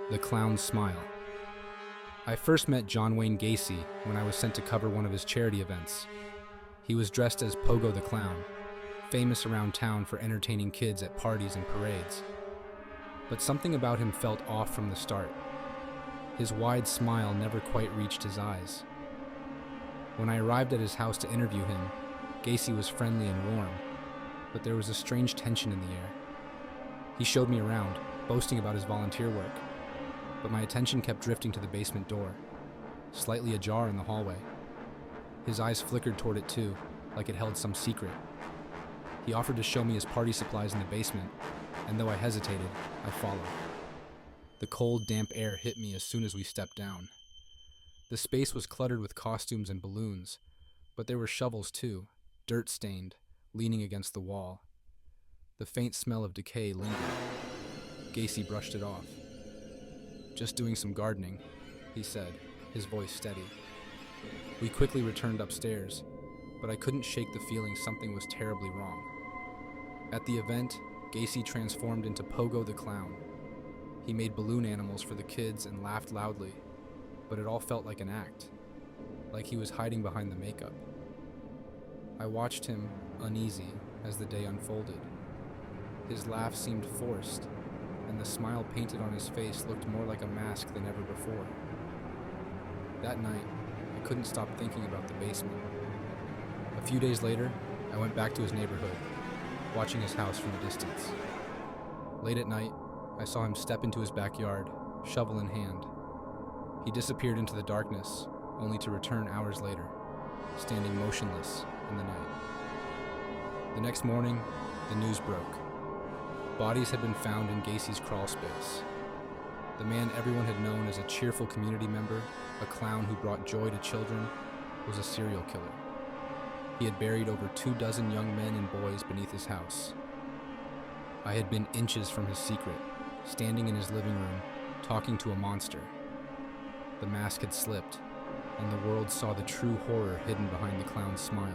The Clown's Smile. I first met John Wayne Gacy when I was sent to cover one of his charity events. He was dressed as Pogo the Clown, famous around town for entertaining kids at parties and parades. But something about him felt off from the start. His wide smile never quite reached his eyes. When I arrived at his house to interview him, Gacy was friendly and warm, but there was a strange tension in the air. He showed me around, boasting about his volunteer work, but my attention kept drifting to the basement door, slightly ajar in the hallway. His eyes flickered toward it too, like it held some secret. He offered to show me his party supplies in the basement, and though I hesitated, I followed. The cold, damp air hit me as soon as we stepped down. The space was cluttered with costumes and balloons, but there were shovels too, dirt-stained, leaning against the wall. The faint smell of decay lingered. Gacy brushed it off. "Just doing some gardening," he said, his voice steady. We quickly returned upstairs, but I couldn't shake the feeling something was terribly wrong. At the event, Gacy transformed into Pogo the Clown. He made balloon animals for the kids and laughed loudly, but it all felt like an act, like he was hiding behind the makeup. I watched him, uneasy, as the day unfolded. His laugh seemed forced, and the smile painted on his face looked more like a mask than ever before. That night, I couldn't stop thinking about the basement. A few days later, I went back to his neighborhood, watching his house from a distance. Late at night, I saw him step into his backyard, shovel in hand. He disappeared into the darkness, only to return hours later, standing motionless in the night. The next morning, the news broke. Bodies had been found in Gacy's crawl space. The man everyone had known as a cheerful community member, a clown who brought joy to children, was a serial killer. He had buried over 24 young men and boys beneath his house. I had been inches from his secret, standing in his living room, talking to a monster. The mask had slipped, and the world saw the true horror hidden behind the clown's smile.